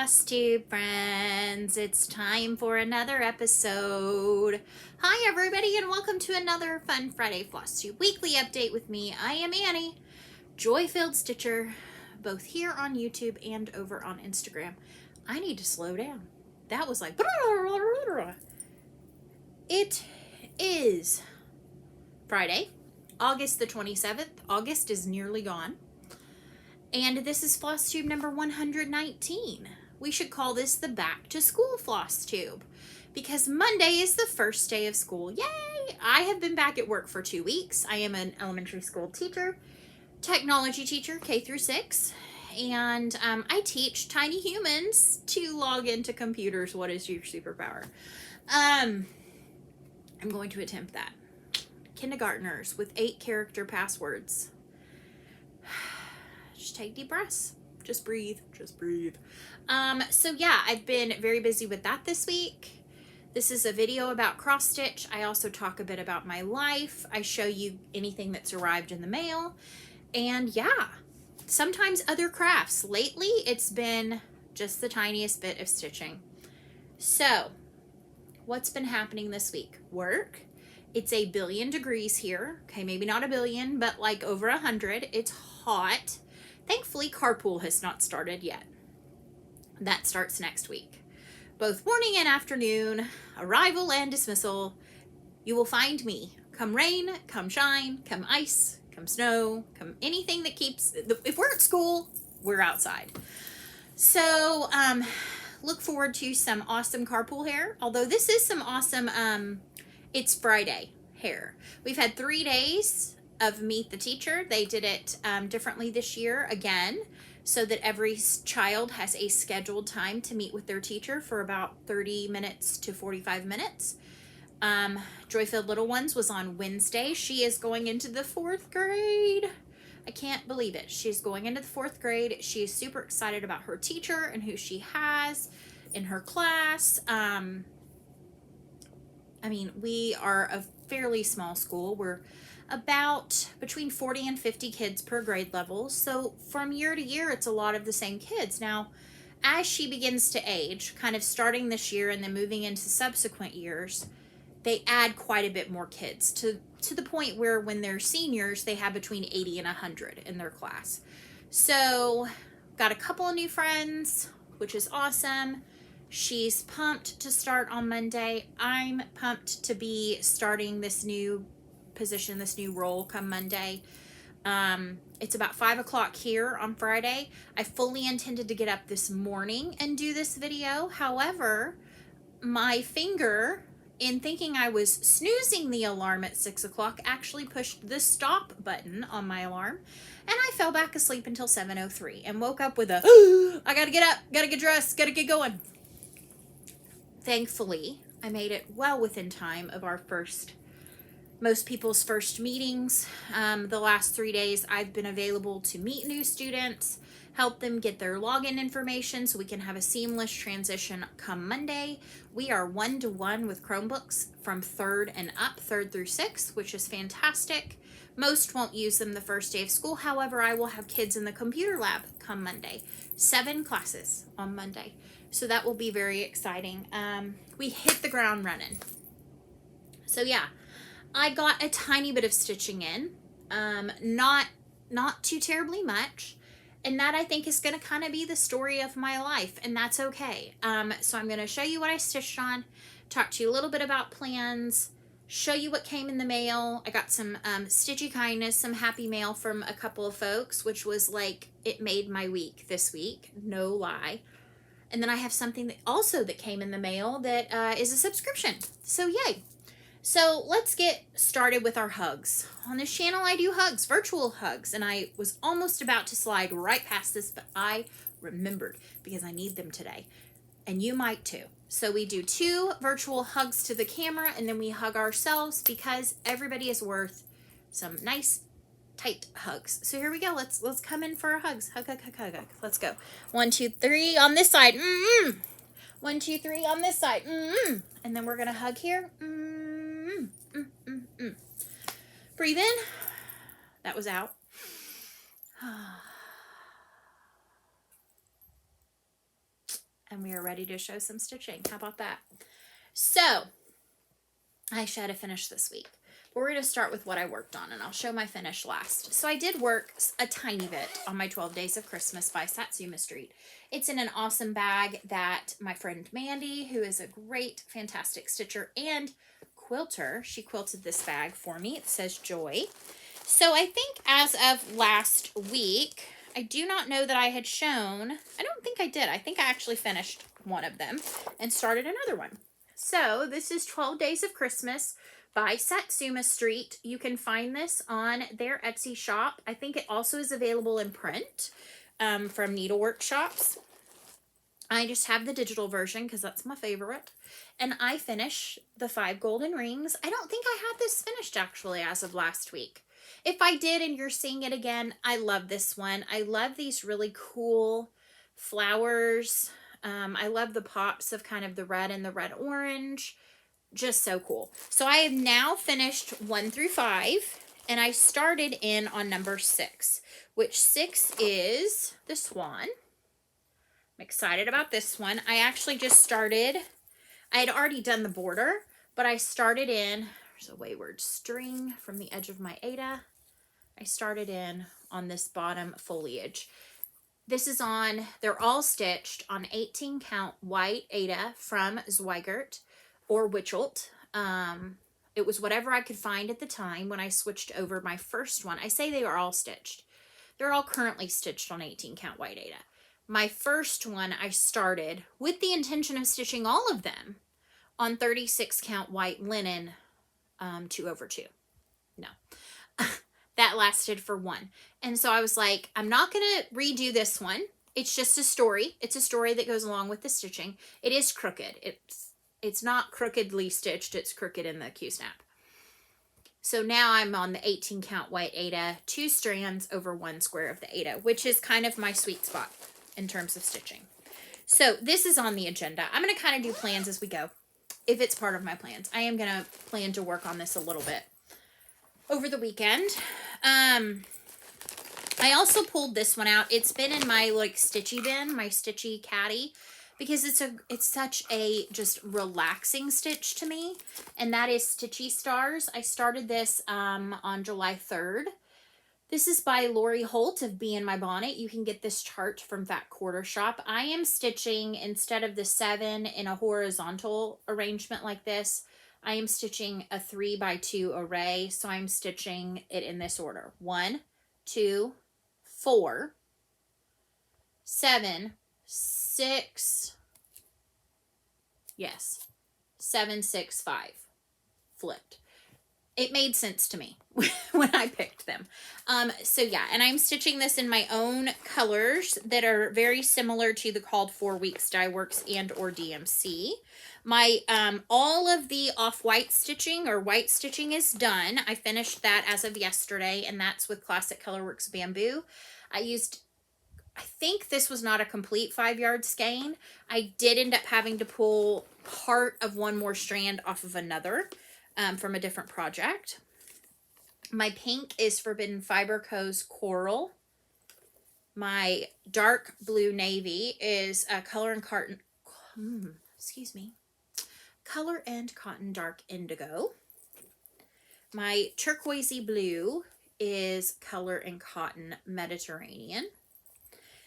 Flosstube friends, it's time for another episode. Hi everybody and welcome to another Fun Friday Flosstube weekly update with me. I am Annie, Joy-Filled Stitcher, both here on YouTube and over on Instagram. I need to slow down. That was like... It is Friday, August the 27th. August is nearly gone. And this is Flosstube number 119. We should call this the Back to School Flosstube because Monday is the first day of school. Yay! I have been back at work for 2 weeks. I am an elementary school teacher, technology teacher, K through 6, and I teach tiny humans to log into computers. What is your superpower? I'm going to attempt that. Kindergartners with 8-character passwords. Just take deep breaths. Just breathe. Just breathe. So yeah, I've been very busy with that this week. This is a video about cross stitch. I also talk a bit about my life. I show you anything that's arrived in the mail. And yeah, sometimes other crafts. Lately, it's been just the tiniest bit of stitching. So, what's been happening this week? Work. It's a billion degrees here. Okay, maybe not a billion, but like over 100. It's hot. Thankfully, carpool has not started yet. That starts next week. Both morning and afternoon, arrival and dismissal, you will find me. Come rain, come shine, come ice, come snow, come anything that keeps... If we're at school, we're outside. So, look forward to some awesome carpool hair. Although this is some awesome, it's Friday hair. We've had 3 days of Meet the Teacher. They did it differently this year again, so that every child has a scheduled time to meet with their teacher for about 30 minutes to 45 minutes. Joy-Filled Little Ones was on Wednesday. She is going into the 4th grade. I can't believe it. She's going into the 4th grade. She is super excited about her teacher and who she has in her class. I mean, we are a fairly small school. We're about between 40 and 50 kids per grade level. So from year to year, it's a lot of the same kids. Now, as she begins to age, kind of starting this year and then moving into subsequent years, they add quite a bit more kids to the point where when they're seniors, they have between 80 and 100 in their class. So got a couple of new friends, which is awesome. She's pumped to start on Monday. I'm pumped to be starting this new position, this new role come Monday. It's about 5 o'clock here on Friday. I fully intended to get up this morning and do this video. However, my finger, in thinking I was snoozing the alarm at 6 o'clock, actually pushed the stop button on my alarm, and I fell back asleep until 7:03 and woke up with a, I gotta get up, gotta get dressed, gotta get going. Thankfully, I made it well within time of our most people's first meetings. The last 3 days, I've been available to meet new students, help them get their login information so we can have a seamless transition come Monday. We are 1-to-1 with Chromebooks from 3rd and up, 3rd through 6th, which is fantastic. Most won't use them the first day of school. However, I will have kids in the computer lab come Monday. 7 classes on Monday. So that will be very exciting. We hit the ground running. So yeah, I got a tiny bit of stitching in, not too terribly much, and that I think is going to kind of be the story of my life, and that's okay. So I'm going to show you what I stitched on, talk to you a little bit about plans, show you what came in the mail. I got some stitchy kindness, some happy mail from a couple of folks, which was like, it made my week this week, no lie. And then I have something that came in the mail that is a subscription, so yay. So let's get started with our hugs. On this channel, I do hugs, virtual hugs, and I was almost about to slide right past this, but I remembered because I need them today, and you might too. So we do 2 virtual hugs to the camera, and then we hug ourselves because everybody is worth some nice, tight hugs. So here we go. Let's come in for our hugs. Hug, hug, hug, hug, hug. Let's go. 1, 2, 3 on this side. 1, 2, 3 on this side. And then we're gonna hug here. Breathe in. That was out. and we are ready to show some stitching. How about that? So I should have finished this week. We're going to start with what I worked on, and I'll show my finish last. So I did work a tiny bit on my 12 Days of Christmas by Satsuma Street. It's in an awesome bag that my friend Mandy, who is a great, fantastic stitcher and quilter, she quilted this bag for me. It says Joy. So I think as of last week, I do not know that I had shown, I don't think I did. I think I actually finished one of them and started another one. So this is 12 Days of Christmas by Satsuma Street. You can find this on their Etsy shop. I think it also is available in print from Needlework Shops. I just have the digital version because that's my favorite. And I finish the 5 golden rings. I don't think I had this finished actually as of last week. If I did and you're seeing it again, I love this one. I love these really cool flowers. I love the pops of kind of the red and the red orange. Just so cool. So I have now finished 1 through 5, and I started in on number 6, which 6 is the swan. I'm excited about this one. I actually just started, I had already done the border, but I started in, there's a wayward string from the edge of my Ada. I started in on this bottom foliage. This is on, they're all stitched on 18 count white Ada from Zweigert or Witchelt. It was whatever I could find at the time when I switched over my first one. I say they are all stitched. They're all currently stitched on 18 count white Ada. My first one I started with the intention of stitching all of them on 36 count white linen 2/2. No. That lasted for 1. And so I was like, I'm not going to redo this one. It's just a story. It's a story that goes along with the stitching. It is crooked. It's not crookedly stitched. It's crooked in the Q-snap. So now I'm on the 18 count white Ada, 2 strands over 1 square of the Ada, which is kind of my sweet spot in terms of stitching. So this is on the agenda. I'm going to kind of do plans as we go, if it's part of my plans. I am going to plan to work on this a little bit over the weekend. I also pulled this one out. It's been in my like stitchy bin, my stitchy caddy, because it's such a just relaxing stitch to me, and that is Stitchy Stars. I started this on July 3rd. This is by Lori Holt of Bee in My Bonnet. You can get this chart from Fat Quarter Shop. I am stitching, instead of the 7 in a horizontal arrangement like this, I am stitching a 3x2 array. So I'm stitching it in this order: 1, 2, 4, 7, 6, yes, 7, 6, 5, flipped. It made sense to me when I picked them. So yeah, and I'm stitching this in my own colors that are very similar to the Called 4 Weeks Dye Works and or DMC. My all of the off-white stitching or white stitching is done. I finished that as of yesterday, and that's with Classic Colorworks Bamboo. I think this was not a complete 5-yard skein. I did end up having to pull part of one more strand off of another from a different project. My pink is Forbidden Fiber Co.'s Coral. My dark blue navy is Color and Cotton Dark Indigo. My turquoisey blue is Color and Cotton Mediterranean.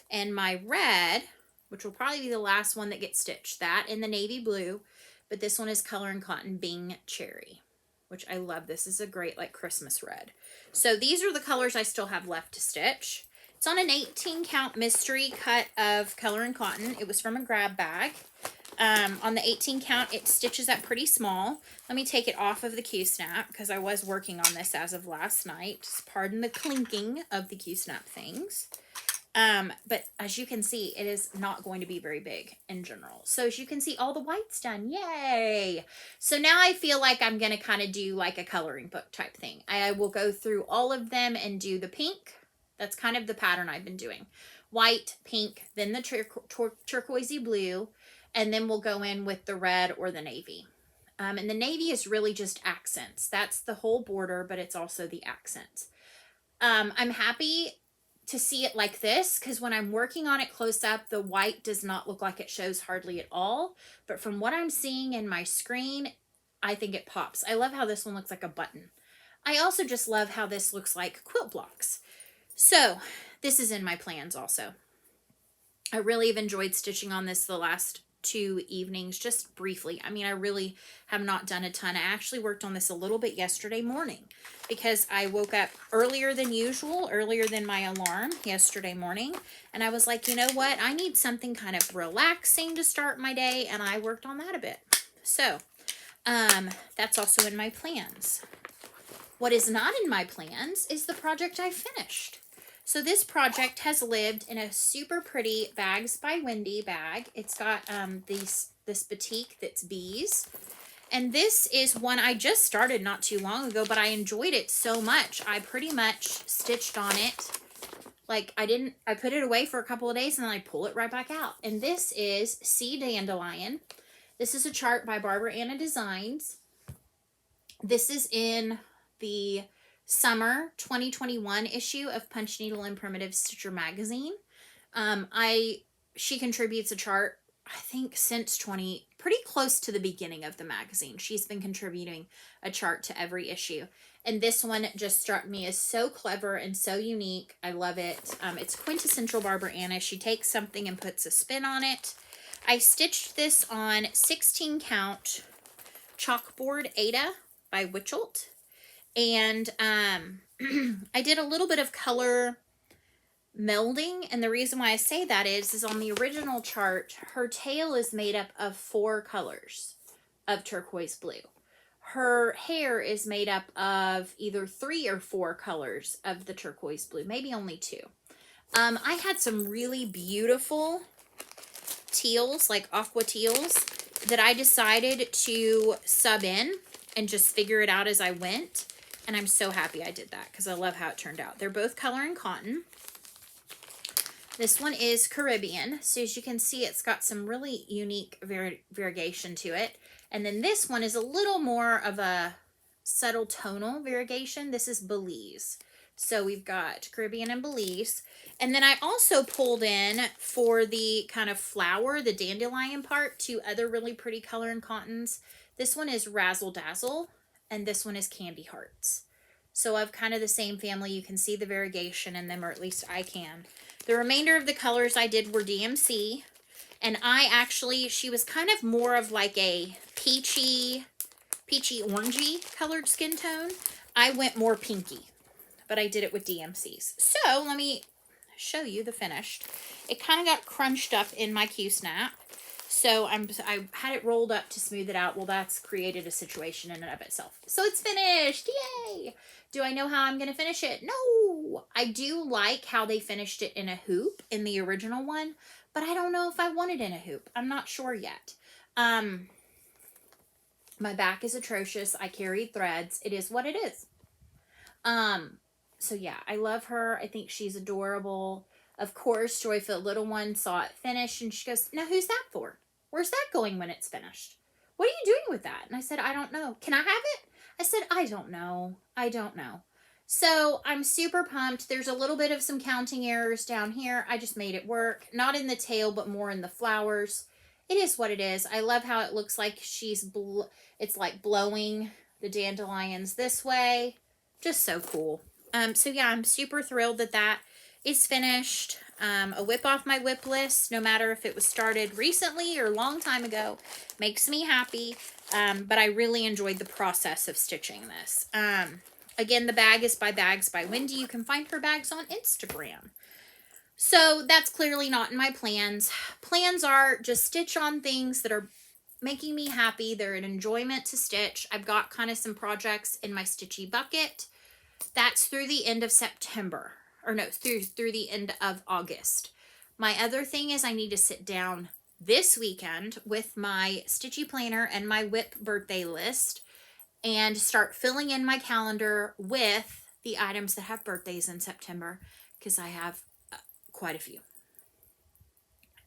And my red, which will probably be the last one that gets stitched, that in the navy blue, but this one is Color and Cotton Bing Cherry, which I love. This is a great like Christmas red. So these are the colors I still have left to stitch. It's on an 18 count mystery cut of Color and Cotton. It was from a grab bag. On the 18 count, it stitches up pretty small. Let me take it off of the Q-snap because I was working on this as of last night. Just pardon the clinking of the Q-snap things. But as you can see, it is not going to be very big in general. So as you can see, all the white's done. Yay! So now I feel like I'm going to kind of do like a coloring book type thing. I will go through all of them and do the pink. That's kind of the pattern I've been doing. White, pink, then the turquoisey blue, and then we'll go in with the red or the navy. And the navy is really just accents. That's the whole border, but it's also the accents. I'm happy to see it like this, because when I'm working on it close up, the white does not look like it shows hardly at all. But from what I'm seeing in my screen, I think it pops. I love how this one looks like a button. I also just love how this looks like quilt blocks. So this is in my plans also. I really have enjoyed stitching on this the last 2 evenings, just briefly. I mean, I really have not done a ton. I actually worked on this a little bit yesterday morning because I woke up earlier than usual, earlier than my alarm yesterday morning. And I was like, you know what? I need something kind of relaxing to start my day. And I worked on that a bit. So that's also in my plans. What is not in my plans is the project I finished. So this project has lived in a super pretty Bags by Wendy bag. It's got this batik that's bees. And this is one I just started not too long ago, but I enjoyed it so much. I pretty much stitched on it. Like I put it away for a couple of days and then I pull it right back out. And this is Sea Dandelion. This is a chart by Barbara Anna Designs. This is in the summer 2021 issue of Punch Needle and Primitive Stitcher magazine. She contributes a chart, I think, since pretty close to the beginning of the magazine. She's been contributing a chart to every issue. And this one just struck me as so clever and so unique. I love it. It's quintessential Barbara Anna. She takes something and puts a spin on it. I stitched this on 16 count Chalkboard Ada by Witchelt. And I did a little bit of color melding, and the reason why I say that is on the original chart, her tail is made up of 4 colors of turquoise blue. Her hair is made up of either 3 or 4 colors of the turquoise blue, maybe only 2. I had some really beautiful teals, like aqua teals, that I decided to sub in and just figure it out as I went. And I'm so happy I did that because I love how it turned out. They're both color and cotton. This one is Caribbean. So as you can see, it's got some really unique variegation to it. And then this one is a little more of a subtle tonal variegation. This is Belize. So we've got Caribbean and Belize. And then I also pulled in for the kind of flower, the dandelion part, 2 other really pretty color and cottons. This one is Razzle Dazzle. And this one is Candy Hearts. So of kind of the same family, you can see the variegation in them, or at least I can. The remainder of the colors I did were DMC. And she was kind of more of like a peachy orangey colored skin tone. I went more pinky, but I did it with DMCs. So let me show you the finished. It kind of got crunched up in my Q-snap. So I had it rolled up to smooth it out. Well, that's created a situation in and of itself. So it's finished. Yay! Do I know how I'm going to finish it? No! I do like how they finished it in a hoop in the original one, but I don't know if I want it in a hoop. I'm not sure yet. My back is atrocious. I carried threads. It is what it is. So yeah, I love her. I think she's adorable. Of course, Joyful Little One saw it finished and she goes, "Now who's that for? Where's that going when it's finished? What are you doing with that?" And I said, "I don't know. Can I have it?" I said, "I don't know. I don't know." So I'm super pumped. There's a little bit of some counting errors down here. I just made it work. Not in the tail, but more in the flowers. It is what it is. I love how it looks like it's like blowing the dandelions this way. Just so cool. So yeah, I'm super thrilled that that is finished. A whip off my whip list, no matter if it was started recently or a long time ago, makes me happy. But I really enjoyed the process of stitching this. Again, the bag is by Bags by Wendy. You can find her bags on Instagram. So that's clearly not in my plans. Plans are just stitch on things that are making me happy. They're an enjoyment to stitch. I've got kind of some projects in my stitchy bucket. That's through the end of September. Or no, through the end of August. My other thing is I need to sit down this weekend with my Stitchy planner and my WIP birthday list and start filling in my calendar with the items that have birthdays in September, because I have quite a few.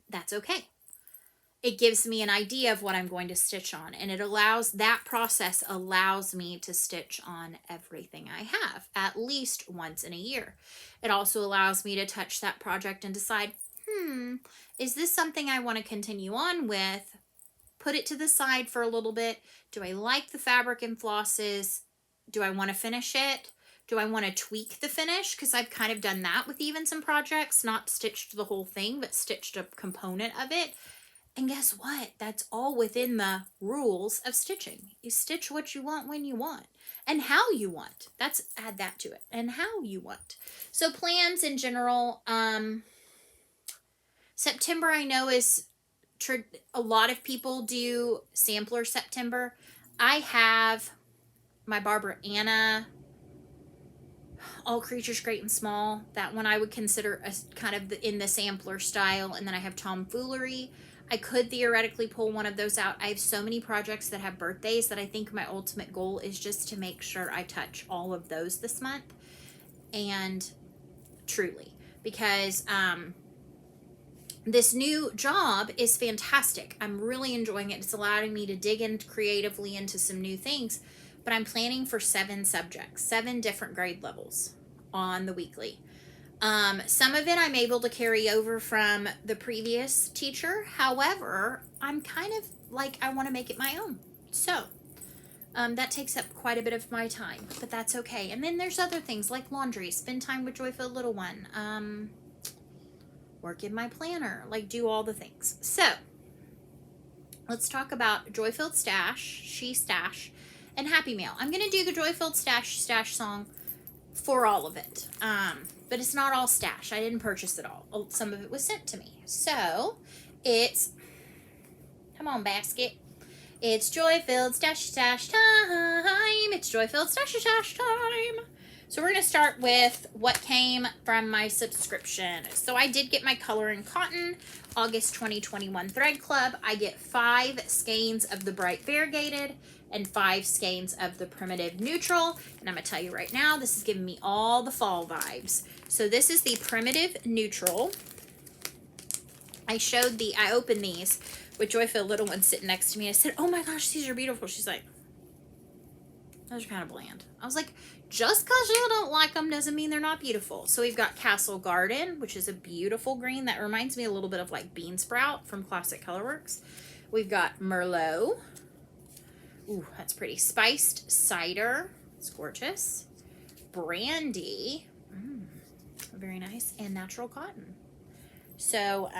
That's okay. it gives me an idea of what I'm going to stitch on, and that process allows me to stitch on everything I have at least once in a year. It also allows me to touch that project and decide, is this something I want to continue on with? Put it to the side for a little bit. Do I like the fabric and flosses? Do I want to finish it? Do I want to tweak the finish? Because I've kind of done that with even some projects, not stitched the whole thing, but stitched a component of it. And guess what? That's all within the rules of stitching. You stitch what you want when you want and how you want. Add that to it, and how you want. So plans in general, September I know is a lot of people do sampler September. I have my Barbara Anna All Creatures Great and Small. That one I would consider a kind of in the sampler style. And then I have Tomfoolery. I could theoretically pull one of those out. I have so many projects that have birthdays that I think my ultimate goal is just to make sure I touch all of those this month. And truly, because this new job is fantastic. I'm really enjoying it. It's allowing me to dig in creatively into some new things, but I'm planning for 7 subjects, 7 different grade levels on the weekly. Some of it I'm able to carry over from the previous teacher. However, I'm kind of like, I want to make it my own. So that takes up quite a bit of my time, but that's okay. And then there's other things like laundry, spend time with Joyful Little One, work in my planner, like do all the things. So let's talk about Joy-Filled Stash, She Stash, and Happy Mail. I'm going to do the Joy-Filled Stash song for all of it. But it's not all stash. I didn't purchase it all. Some of it was sent to me. So it's, come on, basket. It's Joy-Filled Stash time. It's Joy-Filled Stash time. So we're going to start with what came from my subscription. So I did get my Color and Cotton August 2021 Thread Club. I get 5 skeins of the Bright Variegated and 5 skeins of the Primitive Neutral. And I'm going to tell you right now, this is giving me all the fall vibes. So this is the Primitive Neutral. I opened these with Joyful Little One sitting next to me. I said, oh my gosh, these are beautiful. She's like, those are kind of bland. I was like, just because you don't like them doesn't mean they're not beautiful. So we've got Castle Garden, which is a beautiful green that reminds me a little bit of like Bean Sprout from Classic Colorworks. We've got Merlot. Ooh, that's pretty. Spiced Cider. It's gorgeous. Brandy. Very nice. And Natural Cotton. So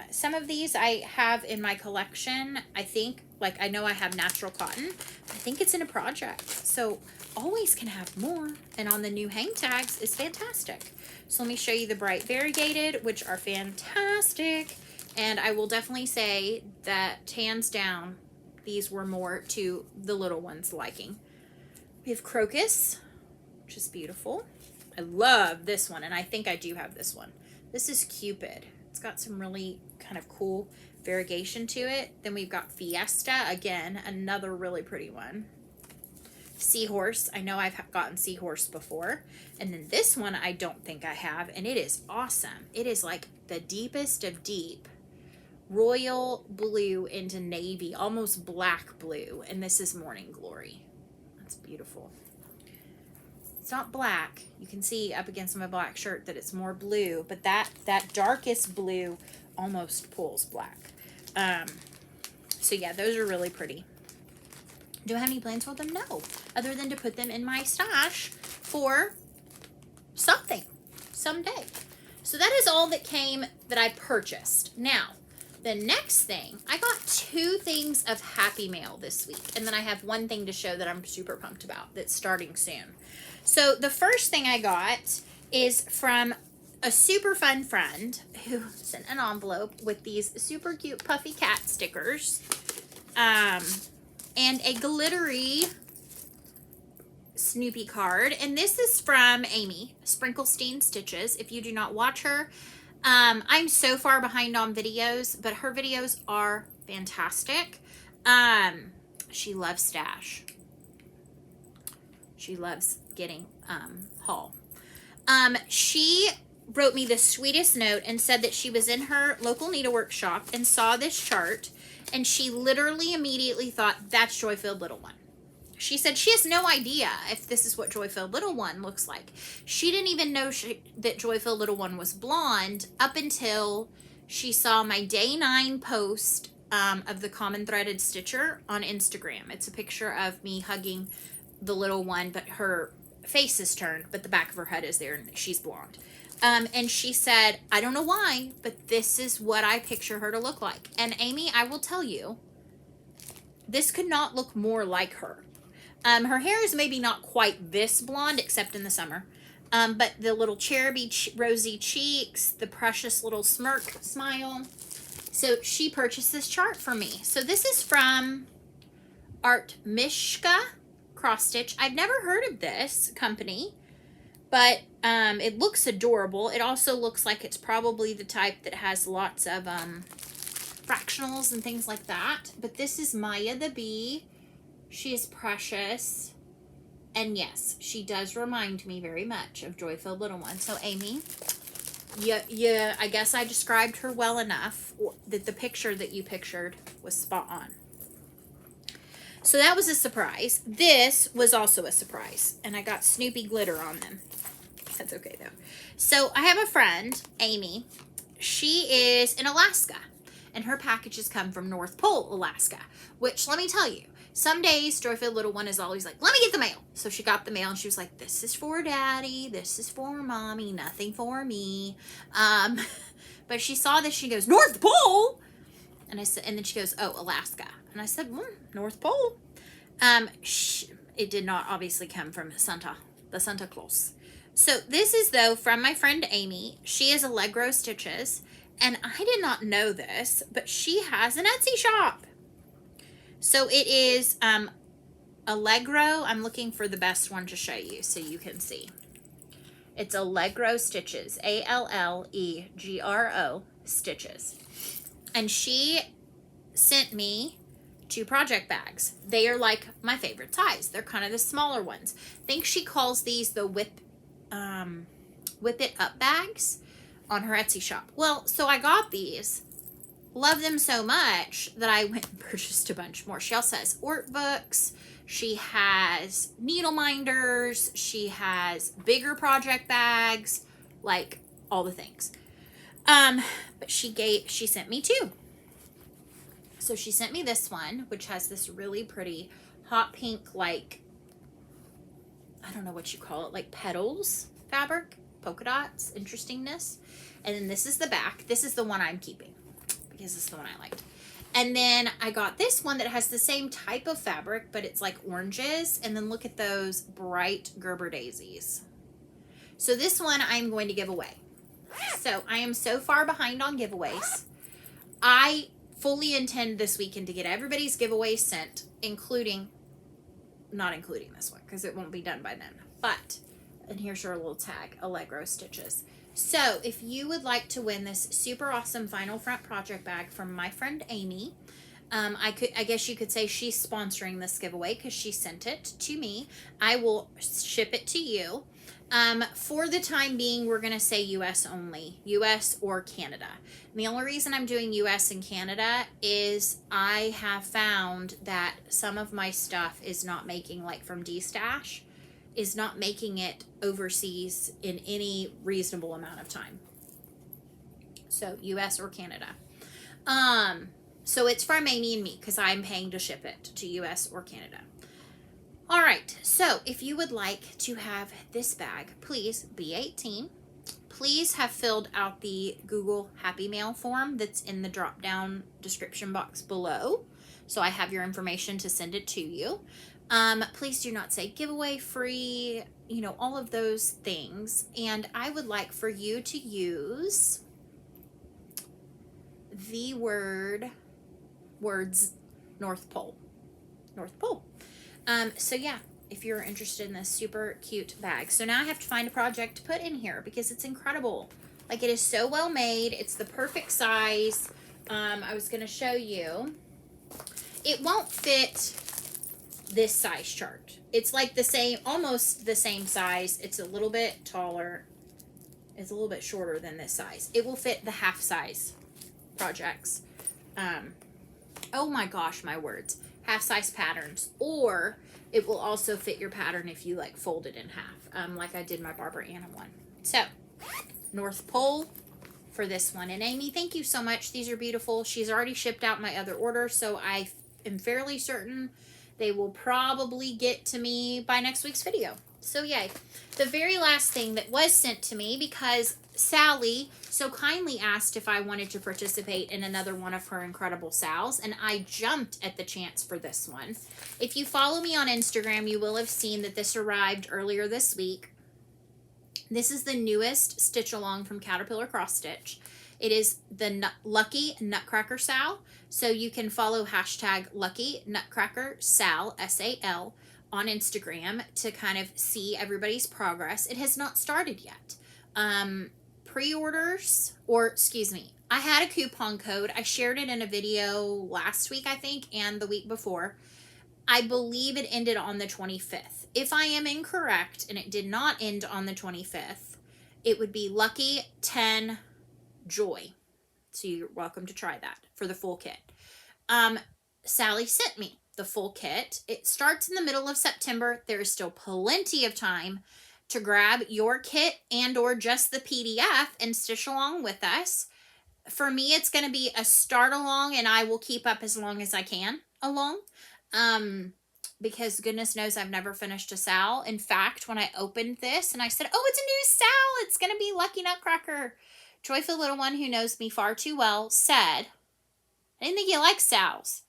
some of these I have in my collection. I think, like, I know I have Natural Cotton. I think it's in a project. So always can have more. And on the new hang tags is fantastic. So let me show you the Bright Variegated, which are fantastic. And I will definitely say that hands down, these were more to the little one's liking. We have Crocus, which is beautiful. I love this one, and I think I do have this one. This is Cupid. It's got some really kind of cool variegation to it. Then we've got Fiesta, again, another really pretty one. Seahorse, I know I've gotten Seahorse before. And then this one I don't think I have, and it is awesome. It is like the deepest of deep. Royal blue into navy, almost black blue, and this is Morning Glory. That's beautiful. It's not black. You can see up against my black shirt that it's more blue, but that darkest blue almost pulls black. So yeah, those are really pretty. Do I have any plans for them? No, other than to put them in my stash for something, someday. So that is all that came that I purchased. Now, the next thing, I got 2 things of Happy Mail this week, and then I have one thing to show that I'm super pumped about that's starting soon. So the first thing I got is from a super fun friend who sent an envelope with these super cute puffy cat stickers, and a glittery Snoopy card. And this is from Amy, Sprinklestein Stitches. If you do not watch her, I'm so far behind on videos, but her videos are fantastic. She loves stash. She loves getting haul. She wrote me the sweetest note and said that she was in her local needlework shop and saw this chart, and she literally immediately thought, that's Joy-Filled Little One. She said she has no idea if this is what Joy-Filled Little One looks like. She didn't even know that Joy-Filled Little One was blonde up until she saw my day 9 post of the Common Threaded Stitcher on Instagram. It's a picture of me hugging the little one, but her face is turned, but the back of her head is there, and she's blonde. And she said, I don't know why, but this is what I picture her to look like. And Amy, I will tell you, this could not look more like her. Her hair is maybe not quite this blonde, except in the summer. But the little cheruby rosy cheeks, the precious little smirk smile. So she purchased this chart for me. So this is from Art Mishka Cross Stitch. I've never heard of this company, but it looks adorable. It also looks like it's probably the type that has lots of fractionals and things like that. But this is Maya the Bee. She is precious. And yes, she does remind me very much of Joy-Filled Little One. So Amy, yeah, I guess I described her well enough that the picture that you pictured was spot on. So that was a surprise. This was also a surprise. And I got Snoopy glitter on them. That's okay though. So I have a friend, Amy. She is in Alaska. And her packages come from North Pole, Alaska. Which, let me tell you, some days Joy-Filled Little One is always like, let me get the mail. So she got the mail and she was like, this is for Daddy. This is for Mommy. Nothing for me. But she saw this. She goes, North Pole. And I said, and then she goes, oh, Alaska. And I said, North Pole. It did not obviously come from the Santa Claus. So this is, though, from my friend Amy. She is Allgro Stitches. And I did not know this, but she has an Etsy shop. So it is Allgro. I'm looking for the best one to show you so you can see. It's Allgro Stitches. Allegro Stitches. And she sent me 2 project bags. They are like my favorite size. They're kind of the smaller ones. I think she calls these the whip it up bags on her Etsy shop. Well, so I got these. Love them so much that I went and purchased a bunch more. She also has Ort books. She has needle minders. She has bigger project bags, like all the things. But she sent me 2. So she sent me this one, which has this really pretty hot pink, like, I don't know what you call it, like petals fabric, polka dots, interestingness. And then this is the back. This is the one I'm keeping because this is the one I liked. And then I got this one that has the same type of fabric, but it's like oranges. And then look at those bright Gerber daisies. So this one I'm going to give away. So I am so far behind on giveaways. I fully intend this weekend to get everybody's giveaways sent, not including this one because it won't be done by then. But, and here's your little tag, Allgro Stitches. So if you would like to win this super awesome vinyl front project bag from my friend Amy, I guess you could say she's sponsoring this giveaway because she sent it to me. I will ship it to you. For the time being, we're going to say US only, US or Canada. And the only reason I'm doing US and Canada is I have found that some of my stuff is not making, like from D-Stash, is not making it overseas in any reasonable amount of time. So US or Canada. So it's from Amy and me because I'm paying to ship it to US or Canada. All right, so if you would like to have this bag, please be 18. Please have filled out the Google Happy Mail form that's in the drop-down description box below. So I have your information to send it to you. Please do not say giveaway free, you know, all of those things. And I would like for you to use the words North Pole. North Pole. So yeah, if you're interested in this super cute bag. So now I have to find a project to put in here because it's incredible. Like, it is so well made. It's the perfect size. I was going to show you. It won't fit this size chart. It's like the same, almost the same size. It's a little bit taller. is a little bit shorter than this size. It will fit the half size projects. Oh my gosh, my words. Half size patterns. Or it will also fit your pattern if you like fold it in half. Like I did my Barbara Anna one. So, North Pole for this one. And Amy, thank you so much. These are beautiful. She's already shipped out my other order, so I am fairly certain they will probably get to me by next week's video. So yay. The very last thing that was sent to me, because Sally so kindly asked if I wanted to participate in another one of her incredible sals, and I jumped at the chance for this one. If you follow me on Instagram, you will have seen that this arrived earlier this week. This is the newest stitch along from Caterpillar Cross Stitch. It is the Lucky Nutcracker Sow. So you can follow hashtag Lucky Nutcracker Sal, S-A-L, on Instagram to kind of see everybody's progress. It has not started yet. Pre-orders, or excuse me, I had a coupon code. I shared it in a video last week, I think, and the week before. I believe it ended on the 25th. If I am incorrect and it did not end on the 25th, it would be Lucky 10 Joy. So you're welcome to try that for the full kit. Sally sent me the full kit. It starts in the middle of September. There is still plenty of time to grab your kit and or just the PDF and stitch along with us. For me, it's going to be a start along, and I will keep up as long as I can along. Because goodness knows I've never finished a sal. In fact, when I opened this and I said, oh, it's a new sal, it's going to be Lucky Nutcracker, Joyful Little One, who knows me far too well, said, I didn't think you liked sals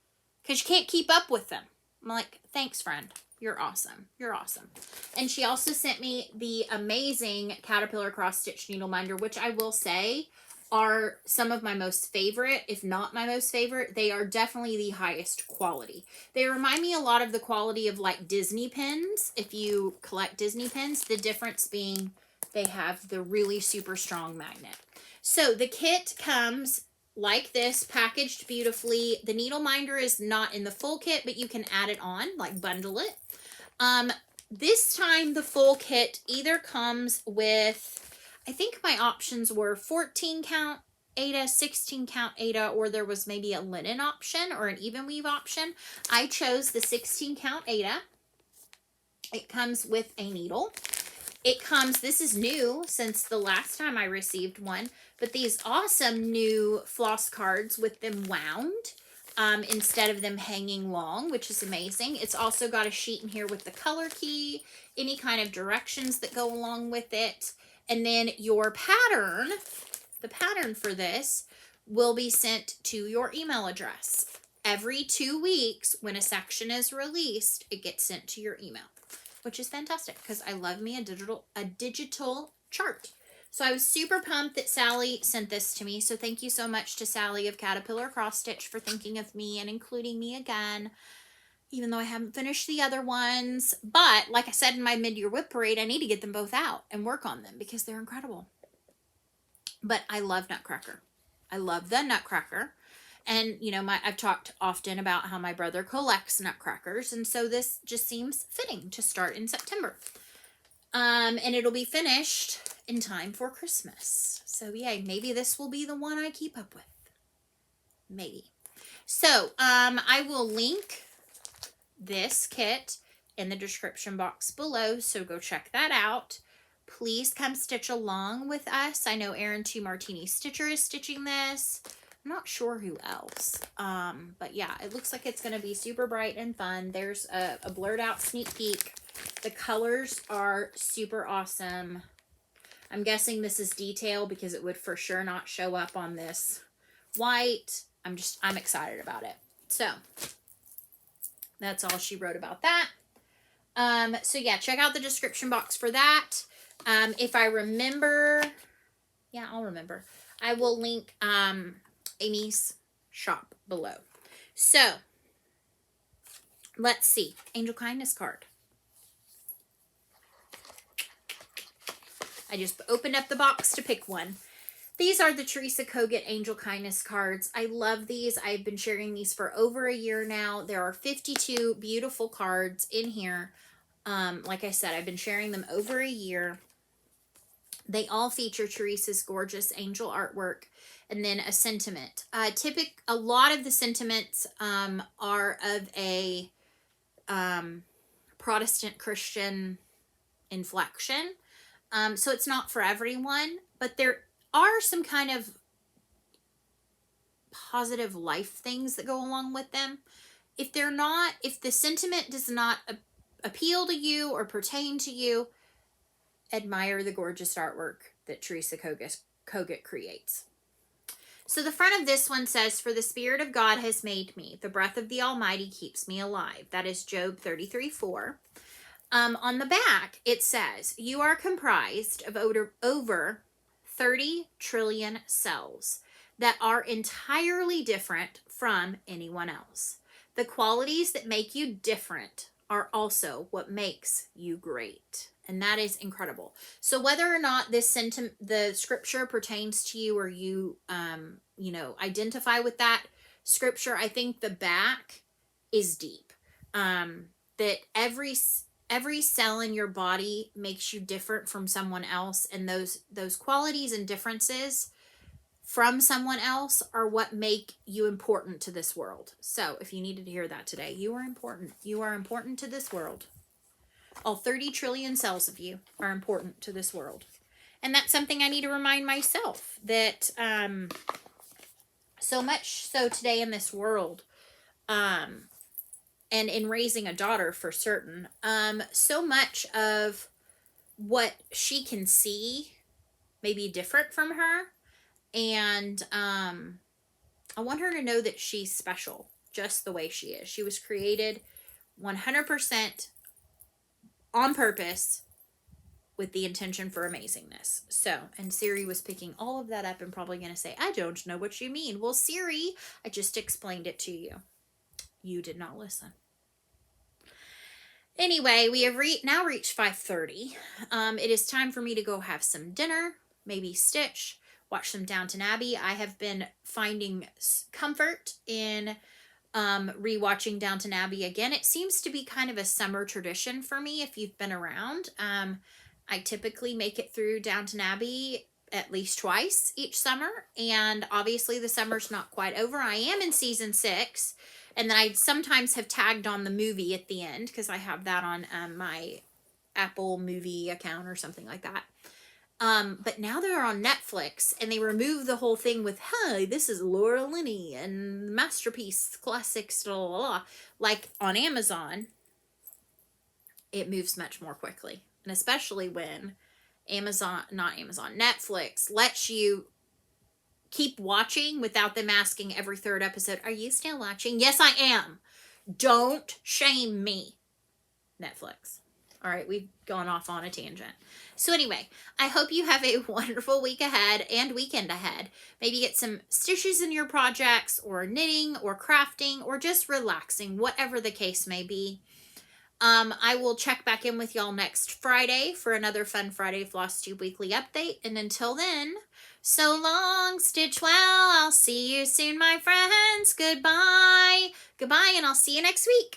because you can't keep up with them. I'm like, thanks, friend. You're awesome. You're awesome. And she also sent me the amazing Caterpillar Cross Stitch Needle Minder, which I will say are some of my most favorite, if not my most favorite. They are definitely the highest quality. They remind me a lot of the quality of like Disney pins. If you collect Disney pins, the difference being they have the really super strong magnet. So the kit comes like this, packaged beautifully. The needle minder is not in the full kit, but you can add it on, like bundle it. This time the full kit either comes with, I think my options were 14 count Ada, 16 count Ada, or there was maybe a linen option or an even weave option. I chose the 16 count Ada. It comes with a needle. It comes, this is new since the last time I received one, but these awesome new floss cards with them wound instead of them hanging long, which is amazing. It's also got a sheet in here with the color key, any kind of directions that go along with it. And then your pattern, the pattern for this will be sent to your email address. Every 2 weeks, when a section is released, it gets sent to your email, which is fantastic because I love me a digital chart. So I was super pumped that Sally sent this to me. So thank you so much to Sally of Caterpillar Cross Stitch for thinking of me and including me again, even though I haven't finished the other ones. But like I said in my mid-year whip parade, I need to get them both out and work on them because they're incredible. But I love Nutcracker. I love the Nutcracker. And, you know, I've talked often about how my brother collects Nutcrackers. And so this just seems fitting to start in September. And it'll be finished in time for Christmas. So, yay. Maybe this will be the one I keep up with. Maybe. So, I will link this kit in the description box below, so go check that out. Please come stitch along with us. I know Erin 2 Martini Stitcher is stitching this. I'm not sure who else, but yeah, it looks like it's going to be super bright and fun. There's a blurred out sneak peek. The colors are super awesome. I'm guessing this is detail because it would for sure not show up on this white. I'm excited about it. So that's all she wrote about that. So yeah, check out the description box for that. If I remember, yeah, I'll remember. I will link Amy's shop below. So let's see. Angel Kindness card. I just opened up the box to pick one. These are the Teresa Kogut Angel Kindness cards. I love these. I've been sharing these for over a year now. There are 52 beautiful cards in here. Like I said, I've been sharing them over a year. They all feature Teresa's gorgeous angel artwork and then a sentiment. A lot of the sentiments are of a Protestant Christian inflection. So it's not for everyone, but there are some kind of positive life things that go along with them. If the sentiment does not appeal to you or pertain to you, admire the gorgeous artwork that Teresa Kogut creates. So the front of this one says, "For the Spirit of God has made me. The breath of the Almighty keeps me alive." That is Job 33:4. On the back, it says, "You are comprised of over 30 trillion cells that are entirely different from anyone else. The qualities that make you different are also what makes you great." And that is incredible. So whether or not the scripture pertains to you, or you, identify with that scripture, I think the back is deep. That every cell in your body makes you different from someone else, and those qualities and differences from someone else are what make you important to this world. So if you needed to hear that today, you are important. You are important to this world. All 30 trillion cells of you are important to this world. And that's something I need to remind myself, that so much so today in this world, and in raising a daughter for certain, so much of what she can see may be different from her. And I want her to know that she's special just the way she is. She was created 100% on purpose with the intention for amazingness. So, and Siri was picking all of that up and probably going to say, "I don't know what you mean." Well, Siri, I just explained it to you. You did not listen. Anyway, we have now reached 5:30. It is time for me to go have some dinner, maybe stitch, watch some Downton Abbey. I have been finding comfort in rewatching Downton Abbey again. It seems to be kind of a summer tradition for me if you've been around. I typically make it through Downton Abbey at least twice each summer, and obviously the summer's not quite over. I am in season 6, and then I sometimes have tagged on the movie at the end because I have that on my Apple movie account or something like that. But now they're on Netflix, and they remove the whole thing with, "Hi, this is Laura Linney and Masterpiece Classics," blah, blah, blah. Like on Amazon, it moves much more quickly. And especially when Netflix lets you keep watching without them asking every 3rd episode, "Are you still watching?" "Yes, I am." Don't shame me, Netflix. All right, we've gone off on a tangent. So anyway, I hope you have a wonderful week ahead and weekend ahead. Maybe get some stitches in your projects, or knitting, or crafting, or just relaxing, whatever the case may be. I will check back in with y'all next Friday for another Fun Friday Flosstube Weekly Update. And until then, so long, stitch well. I'll see you soon, my friends. Goodbye. Goodbye, and I'll see you next week.